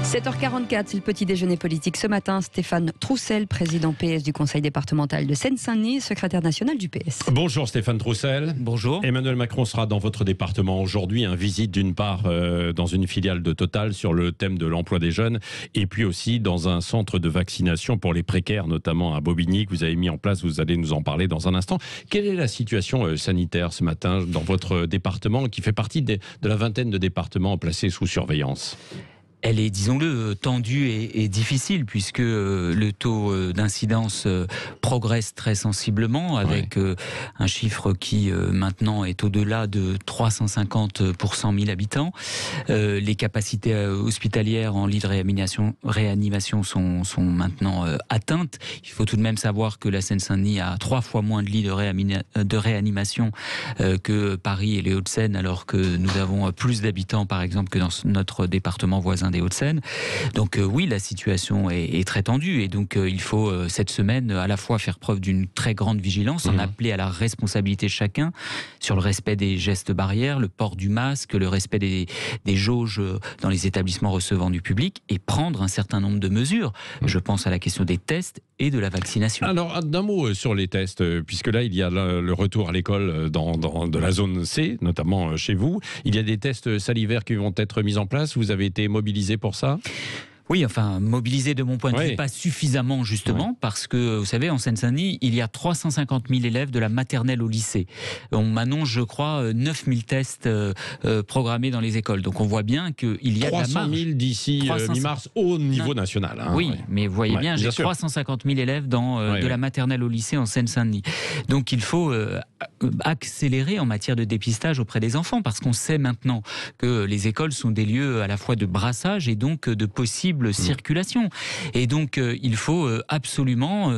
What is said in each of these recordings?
7h44, c'est le petit déjeuner politique. Ce matin, Stéphane Troussel, président PS du Conseil départemental de Seine-Saint-Denis, secrétaire national du PS. Bonjour Stéphane Troussel. Bonjour. Emmanuel Macron sera dans votre département aujourd'hui. Visite d'une part dans une filiale de Total sur le thème de l'emploi des jeunes et puis aussi dans un centre de vaccination pour les précaires, notamment à Bobigny, que vous avez mis en place. Vous allez nous en parler dans un instant. Quelle est la situation sanitaire ce matin dans votre département qui fait partie de la vingtaine de départements placés sous surveillance ? Elle est, disons-le, tendue et difficile puisque le taux d'incidence progresse très sensiblement avec un chiffre qui maintenant est au-delà de 350 pour 100 000 habitants. Les capacités hospitalières en lit de réanimation sont maintenant atteintes. Il faut tout de même savoir que la Seine-Saint-Denis a 3 fois moins de lits de réanimation que Paris et les Hauts-de-Seine, alors que nous avons plus d'habitants, par exemple, que dans notre département voisin des Hauts-de-Seine. Donc oui, la situation est très tendue et donc il faut cette semaine à la fois faire preuve d'une très grande vigilance, en appeler à la responsabilité de chacun sur le respect des gestes barrières, le port du masque, le respect des jauges dans les établissements recevant du public et prendre un certain nombre de mesures. Je pense à la question des tests et de la vaccination. Alors, d'un mot sur les tests, puisque là, il y a le retour à l'école de la zone C, notamment chez vous. Il y a des tests salivaires qui vont être mis en place. Vous avez été mobilisé pour ça ? Oui, enfin, mobilisé de mon point de vue, pas suffisamment justement, parce que, vous savez, en Seine-Saint-Denis, il y a 350 000 élèves de la maternelle au lycée. On m'annonce, je crois, 9 000 tests programmés dans les écoles. Donc on voit bien qu'il y a de la marge. 300 000 d'ici mi-mars au niveau national. Hein, oui, mais vous voyez bien, j'ai 350 000 élèves de la maternelle au lycée en Seine-Saint-Denis. Donc il faut accélérer en matière de dépistage auprès des enfants, parce qu'on sait maintenant que les écoles sont des lieux à la fois de brassage et donc de possibles circulation. Et donc, il faut absolument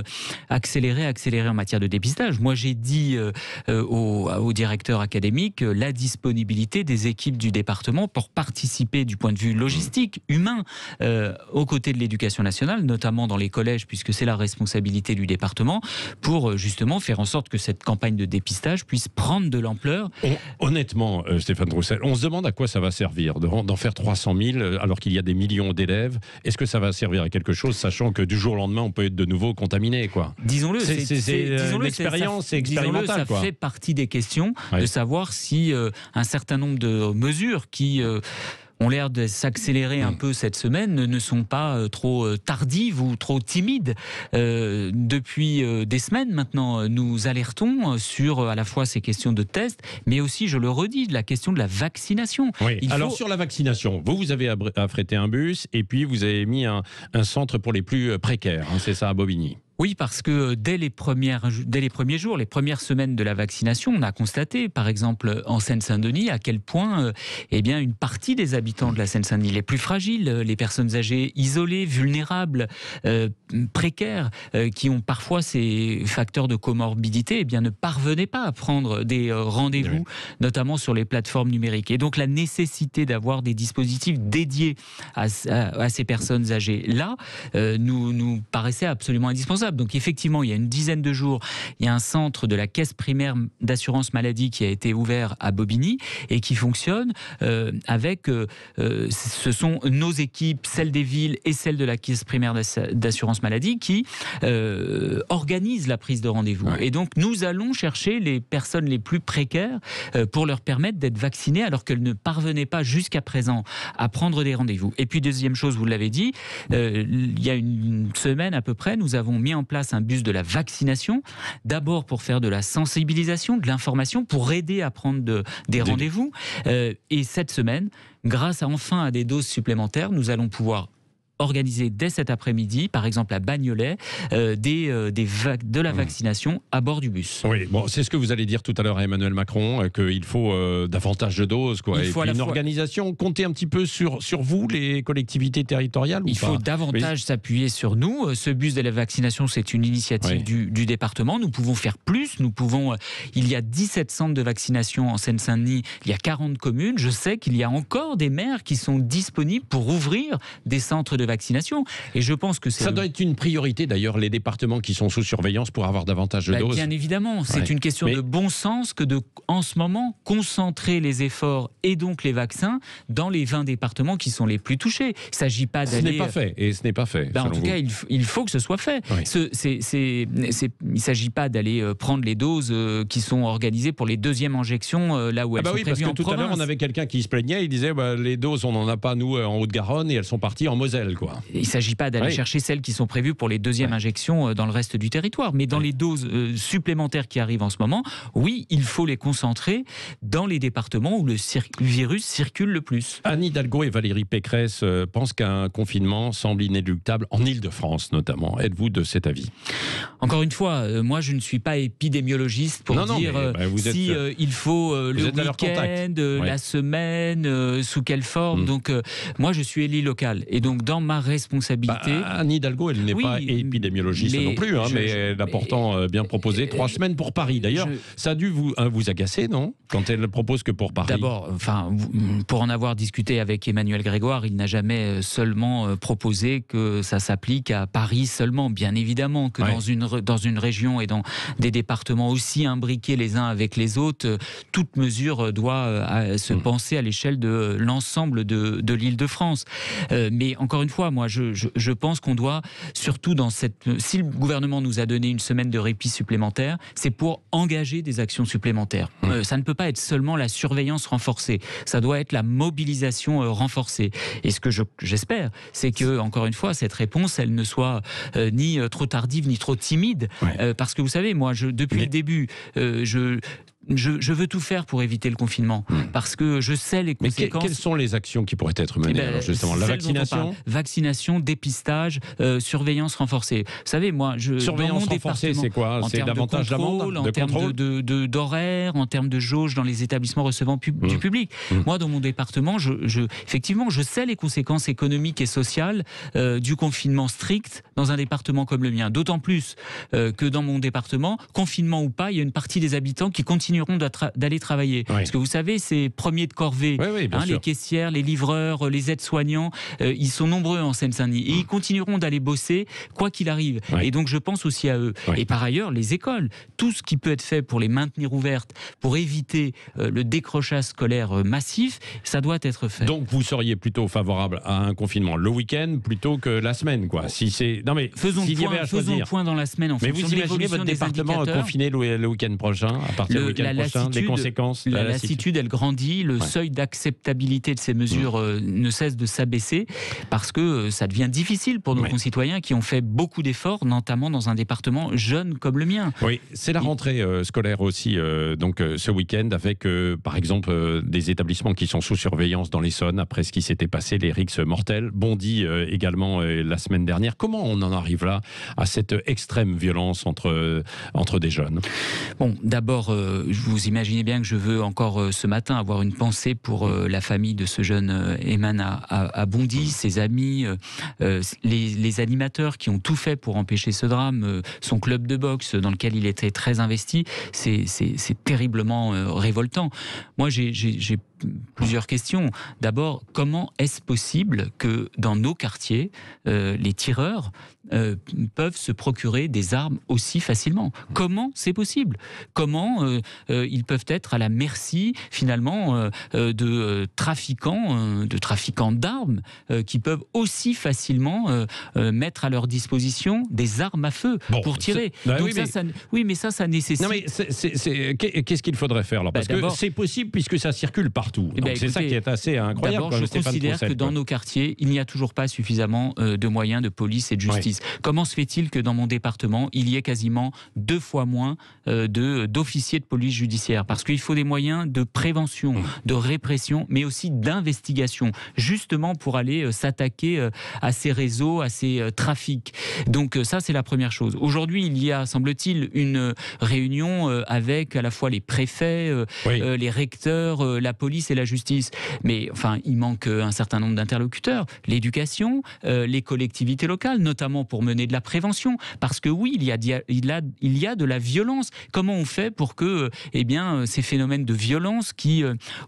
accélérer en matière de dépistage. Moi, j'ai dit au directeur académique la disponibilité des équipes du département pour participer du point de vue logistique, humain, aux côtés de l'éducation nationale, notamment dans les collèges, puisque c'est la responsabilité du département, pour justement faire en sorte que cette campagne de dépistage puisse prendre de l'ampleur. Honnêtement, Stéphane Troussel, on se demande à quoi ça va servir d'en faire 300 000 alors qu'il y a des millions d'élèves. Est-ce que ça va servir à quelque chose, sachant que du jour au lendemain, on peut être de nouveau contaminé, quoi ? Disons-le, c'est une expérience expérimentale. Ça fait partie des questions de savoir si un certain nombre de mesures qui ont l'air de s'accélérer un peu cette semaine ne sont pas trop tardives ou trop timides. Depuis des semaines maintenant, nous alertons sur à la fois ces questions de tests, mais aussi, je le redis, de la question de la vaccination. Oui. Alors sur la vaccination, vous avez affrété un bus et puis vous avez mis un centre pour les plus précaires, hein, c'est ça, à Bobigny. Oui, parce que dès les premiers jours, les premières semaines de la vaccination, on a constaté, par exemple en Seine-Saint-Denis, à quel point une partie des habitants de la Seine-Saint-Denis, les plus fragiles, les personnes âgées isolées, vulnérables, précaires, qui ont parfois ces facteurs de comorbidité, ne parvenaient pas à prendre des rendez-vous, notamment sur les plateformes numériques. Et donc la nécessité d'avoir des dispositifs dédiés à ces personnes âgées-là nous paraissait absolument indispensable. Donc effectivement, il y a une dizaine de jours, il y a un centre de la caisse primaire d'assurance maladie qui a été ouvert à Bobigny et qui fonctionne avec, ce sont nos équipes, celles des villes et celles de la caisse primaire d'assurance maladie qui organisent la prise de rendez-vous. Et donc nous allons chercher les personnes les plus précaires pour leur permettre d'être vaccinées alors qu'elles ne parvenaient pas jusqu'à présent à prendre des rendez-vous. Et puis deuxième chose, vous l'avez dit, il y a une semaine à peu près, nous avons mis en place un bus de la vaccination, d'abord pour faire de la sensibilisation, de l'information, pour aider à prendre des rendez-vous. Et cette semaine, grâce à des doses supplémentaires, nous allons pouvoir organiser dès cet après-midi, par exemple à Bagnolet, de la vaccination à bord du bus. Oui, bon, c'est ce que vous allez dire tout à l'heure à Emmanuel Macron, qu'il faut davantage de doses, quoi. Il faut une organisation. Comptez un petit peu sur vous, les collectivités territoriales, ou pas ? Il faut davantage s'appuyer sur nous. Ce bus de la vaccination, c'est une initiative du département. Nous pouvons faire plus. Il y a 17 centres de vaccination en Seine-Saint-Denis. Il y a 40 communes. Je sais qu'il y a encore des maires qui sont disponibles pour ouvrir des centres de vaccination. Et je pense que ça doit être une priorité d'ailleurs, les départements qui sont sous surveillance pour avoir davantage de doses. Bien évidemment, c'est une question de bon sens que en ce moment, concentrer les efforts et donc les vaccins dans les 20 départements qui sont les plus touchés. Il ne s'agit pas d'aller... Ce n'est pas fait, et ce n'est pas fait. En tout cas, il faut que ce soit fait. Oui. Il ne s'agit pas d'aller prendre les doses qui sont organisées pour les deuxièmes injections là où elles sont prévues en province. Parce que tout à l'heure, on avait quelqu'un qui se plaignait, il disait les doses, on n'en a pas nous en Haute-Garonne et elles sont parties en Moselle, quoi. Il ne s'agit pas d'aller chercher celles qui sont prévues pour les deuxièmes injections dans le reste du territoire, mais dans les doses supplémentaires qui arrivent en ce moment, oui, il faut les concentrer dans les départements où le virus circule le plus. Anne Hidalgo et Valérie Pécresse pensent qu'un confinement semble inéluctable en Île-de-France notamment. Êtes-vous de cet avis? Encore une fois, moi je ne suis pas épidémiologiste pour dire si il faut le week-end, la semaine, sous quelle forme. Donc moi je suis élu local et donc dans ma responsabilité... Anne Hidalgo, elle n'est pas épidémiologiste non plus, mais elle a pourtant bien proposé 3 semaines pour Paris. D'ailleurs, ça a dû vous agacer, non? Quand elle ne propose que pour Paris. D'abord, pour en avoir discuté avec Emmanuel Grégoire, il n'a jamais seulement proposé que ça s'applique à Paris seulement. Bien évidemment que dans une région et dans des départements aussi imbriqués les uns avec les autres, toute mesure doit se penser à l'échelle de l'ensemble de l'Île-de-France. Mais encore une fois, moi, je pense qu'on doit, surtout si le gouvernement nous a donné une semaine de répit supplémentaire, c'est pour engager des actions supplémentaires. Ça ne peut pas être seulement la surveillance renforcée, ça doit être la mobilisation renforcée. Et ce que j'espère, c'est que, encore une fois, cette réponse, elle ne soit ni trop tardive, ni trop timide, parce que vous savez, moi, depuis le début, je veux tout faire pour éviter le confinement, parce que je sais les conséquences. Mais quelles sont les actions qui pourraient être menées alors, justement? La vaccination, dépistage, surveillance renforcée. Vous savez, moi, surveillance renforcée, c'est quoi? C'est davantage d'amende, en termes d'horaire, en termes de jauge dans les établissements recevant du public. Moi, dans mon département, effectivement, je sais les conséquences économiques et sociales du confinement strict dans un département comme le mien. D'autant plus que dans mon département, confinement ou pas, il y a une partie des habitants qui continueront d'aller travailler. Parce que vous savez, c'est premiers de corvée, les caissières, les livreurs, les aides-soignants, ils sont nombreux en Seine-Saint-Denis et ils continueront d'aller bosser quoi qu'il arrive. Et donc je pense aussi à eux. Et par ailleurs, les écoles, tout ce qui peut être fait pour les maintenir ouvertes, pour éviter le décrochage scolaire massif, ça doit être fait. Donc vous seriez plutôt favorable à un confinement le week-end plutôt que la semaine, quoi. Faisons le point dans la semaine en fonction de l'évolution des indicateurs. Mais vous imaginez votre département confiné le week-end prochain, à partir du week-end prochain, des conséquences? La lassitude, elle grandit, le seuil d'acceptabilité de ces mesures ne cesse de s'abaisser, parce que ça devient difficile pour nos concitoyens qui ont fait beaucoup d'efforts, notamment dans un département jeune comme le mien. Oui, c'est la rentrée scolaire aussi, donc ce week-end, avec par exemple des établissements qui sont sous surveillance dans l'Essonne, après ce qui s'était passé, les rixes mortels. Bondy également la semaine dernière. Comment on en arrive là, à cette extrême violence entre des jeunes? Bon, d'abord, vous imaginez bien que je veux encore ce matin avoir une pensée pour la famille de ce jeune Eman à Bondy, ses amis, les animateurs qui ont tout fait pour empêcher ce drame, son club de boxe dans lequel il était très investi. C'est terriblement révoltant. Moi, j'ai plusieurs questions. D'abord, comment est-ce possible que dans nos quartiers, les tireurs peuvent se procurer des armes aussi facilement? Comment c'est possible? Comment ils peuvent être à la merci finalement de trafiquants d'armes qui peuvent aussi facilement mettre à leur disposition des armes à feu pour tirer? Donc mais ça nécessite... Non mais qu'est-ce qu'il faudrait faire alors? Parce que c'est possible puisque ça circule partout. Donc c'est ça qui est assez incroyable. D'abord, je considère que dans nos quartiers, il n'y a toujours pas suffisamment de moyens de police et de justice. Comment se fait-il que dans mon département, il y ait quasiment 2 fois moins d'officiers de police judiciaire? Parce qu'il faut des moyens de prévention, de répression, mais aussi d'investigation, justement pour aller s'attaquer à ces réseaux, à ces trafics. Donc ça, c'est la première chose. Aujourd'hui, il y a, semble-t-il, une réunion avec à la fois les préfets, les recteurs, la police, police et la justice, mais enfin, il manque un certain nombre d'interlocuteurs. L'éducation, les collectivités locales, notamment pour mener de la prévention, parce que oui, il y a de la violence. Comment on fait pour que ces phénomènes de violence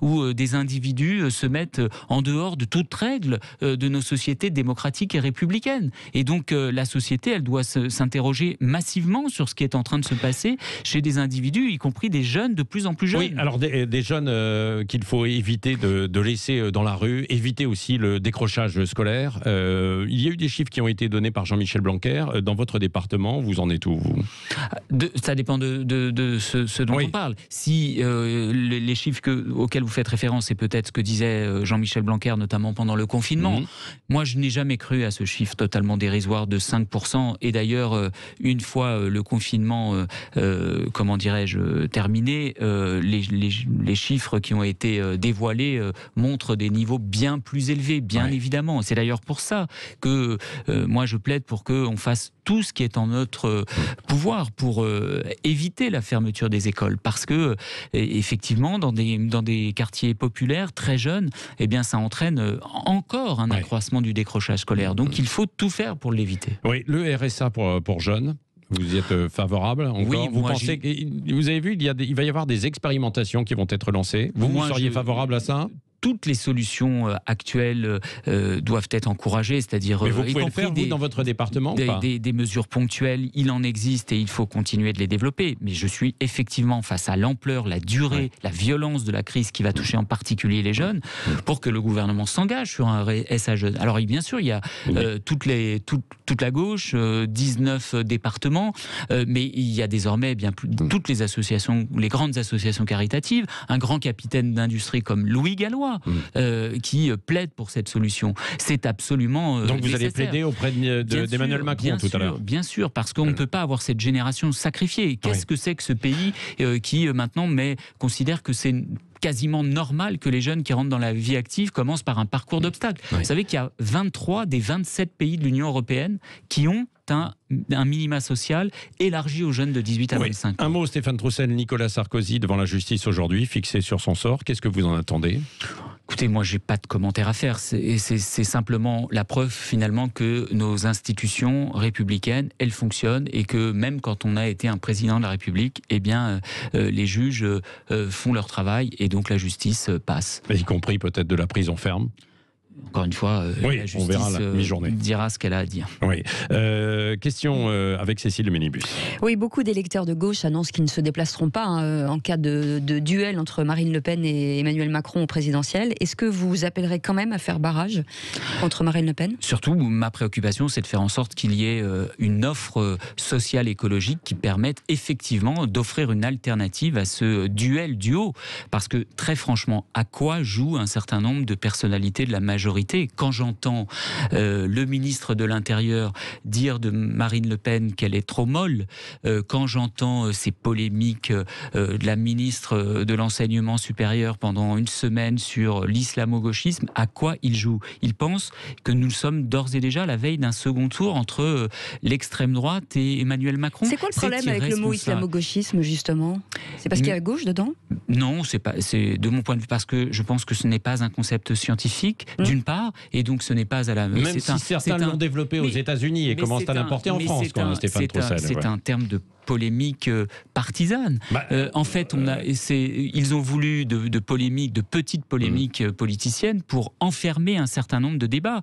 où des individus se mettent en dehors de toute règle de nos sociétés démocratiques et républicaines. Et donc la société, elle doit s'interroger massivement sur ce qui est en train de se passer chez des individus, y compris des jeunes de plus en plus jeunes. Oui, alors des jeunes qu'il faut éviter de laisser dans la rue, éviter aussi le décrochage scolaire. Il y a eu des chiffres qui ont été donnés par Jean-Michel Blanquer. Dans votre département, vous en êtes où, vous ? Ça dépend de ce dont on parle. Si les chiffres auxquels vous faites référence, c'est peut-être ce que disait Jean-Michel Blanquer, notamment pendant le confinement. Moi, je n'ai jamais cru à ce chiffre totalement dérisoire de 5%. Et d'ailleurs, une fois le confinement, terminé, les chiffres qui ont été dévoilés montrent des niveaux bien plus élevés, bien évidemment. C'est d'ailleurs pour ça que moi, je plaide pour qu'on fasse tout ce qui est en notre pouvoir pour éviter la fermeture des écoles. Parce que, effectivement, dans des quartiers populaires, très jeunes, ça entraîne encore un accroissement du décrochage scolaire. Donc, il faut tout faire pour l'éviter. Oui, le RSA pour jeunes. Vous y êtes favorable encore? Oui, vous avez vu, il va y avoir des expérimentations qui vont être lancées. Vous seriez favorable à ça? Toutes les solutions actuelles doivent être encouragées, c'est-à-dire mais vous pouvez le faire, vous, dans votre département, ou pas? Des mesures ponctuelles, il en existe et il faut continuer de les développer. Mais je suis effectivement face à l'ampleur, la durée, la violence de la crise qui va toucher en particulier les jeunes, pour que le gouvernement s'engage sur un RSA jeune. Alors bien sûr, il y a toute la gauche, 19 départements, mais il y a désormais toutes les associations, les grandes associations caritatives, un grand capitaine d'industrie comme Louis Gallois, qui plaide pour cette solution. C'est absolument donc vous nécessaire. allez plaider auprès d'Emmanuel Macron tout à l'heure. Bien sûr, parce qu'on ne peut pas avoir cette génération sacrifiée. Qu'est-ce que c'est que ce pays qui maintenant considère que c'est quasiment normal que les jeunes qui rentrent dans la vie active commencent par un parcours d'obstacles. Vous savez qu'il y a 23 des 27 pays de l'Union européenne qui ont un minima social élargi aux jeunes de 18 à 25 ans. Un mot, Stéphane Troussel. Nicolas Sarkozy devant la justice aujourd'hui, fixé sur son sort. Qu'est-ce que vous en attendez? Écoutez, moi, j'ai pas de commentaire à faire. C'est simplement la preuve, finalement, que nos institutions républicaines, elles fonctionnent et que même quand on a été un président de la République, les juges font leur travail et donc la justice passe. Y compris peut-être de la prison ferme. Encore une fois, la justice on verra la mi-journée. Dira ce qu'elle a à dire. Oui. Question avec Cécile de Ménibus. Oui, beaucoup d'électeurs de gauche annoncent qu'ils ne se déplaceront pas en cas de duel entre Marine Le Pen et Emmanuel Macron au présidentiel. Est-ce que vous appellerez quand même à faire barrage contre Marine Le Pen? Surtout, ma préoccupation, c'est de faire en sorte qu'il y ait une offre sociale écologique qui permette effectivement d'offrir une alternative à ce duo. Parce que, très franchement, à quoi jouent un certain nombre de personnalités de la majorité? Quand j'entends le ministre de l'Intérieur dire de Marine Le Pen qu'elle est trop molle, quand j'entends ces polémiques de la ministre de l'Enseignement supérieur pendant une semaine sur l'islamo-gauchisme, à quoi il joue? Il pense que nous sommes d'ores et déjà à la veille d'un second tour entre l'extrême droite et Emmanuel Macron. C'est quoi le problème avec le mot islamo-gauchisme, justement? C'est parce qu'il y a gauche dedans? Non, c'est de mon point de vue, parce que je pense que ce n'est pas un concept scientifique, d'une part, et donc ce n'est pas à la... Même si certains l'ont développé aux États-Unis et commencent à l'importer en France, Stéphane Troussel. C'est un terme de polémique partisane. En fait, ils ont voulu de polémiques, de petites polémiques politiciennes pour enfermer un certain nombre de débats.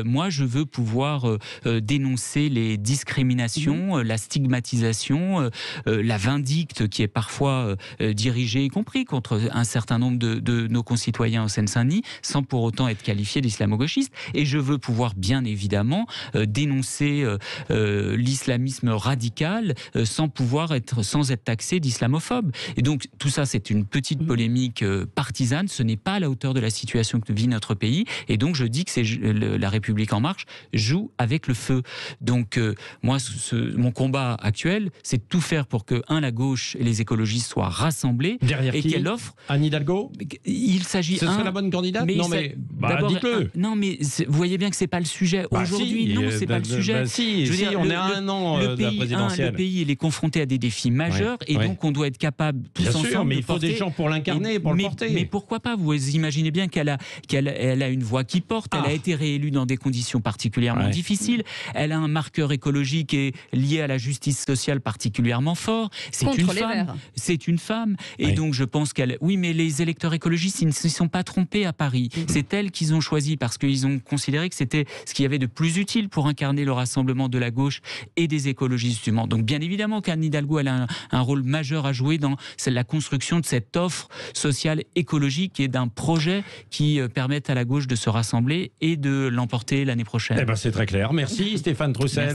Moi, je veux pouvoir dénoncer les discriminations, la stigmatisation, la vindicte qui est parfois dirigée, y compris contre un certain nombre de nos concitoyens en Seine-Saint-Denis, sans pour autant être qualifié d'islamo-gauchiste. Et je veux pouvoir, bien évidemment, dénoncer l'islamisme radical sans être taxé d'islamophobe. Et donc, tout ça, c'est une petite polémique partisane. Ce n'est pas à la hauteur de la situation que vit notre pays. Et donc, je dis que la République En Marche joue avec le feu. Donc, moi, mon combat actuel, c'est de tout faire pour que, la gauche et les écologistes soient rassemblés. Derrière et qui? qu'elle offre... Anne Hidalgo? Il s'agit... Ce serait la bonne candidate? Non, mais dites-le. Non, mais vous voyez bien que c'est pas le sujet. Aujourd'hui, non, c'est pas le sujet. On est à un an de la présidentielle. Le pays et les confrontée à des défis majeurs, et donc on doit être capable tous ensemble. Bien sûr, mais de il faut porter... des gens pour l'incarner, pour le porter. Mais pourquoi pas? Vous imaginez bien qu'elle a une voix qui porte, elle a été réélue dans des conditions particulièrement difficiles, elle a un marqueur écologique et lié à la justice sociale particulièrement fort. C'est une femme. Et donc je pense qu'elle... Oui, mais les électeurs écologistes, ils ne se sont pas trompés à Paris. C'est elle qu'ils ont choisi parce qu'ils ont considéré que c'était ce qu'il y avait de plus utile pour incarner le rassemblement de la gauche et des écologistes justement. Donc bien évidemment qu'Anne Hidalgo, elle a un rôle majeur à jouer dans la construction de cette offre sociale écologique et d'un projet qui permette à la gauche de se rassembler et de l'emporter l'année prochaine. C'est très clair. Merci Stéphane Troussel.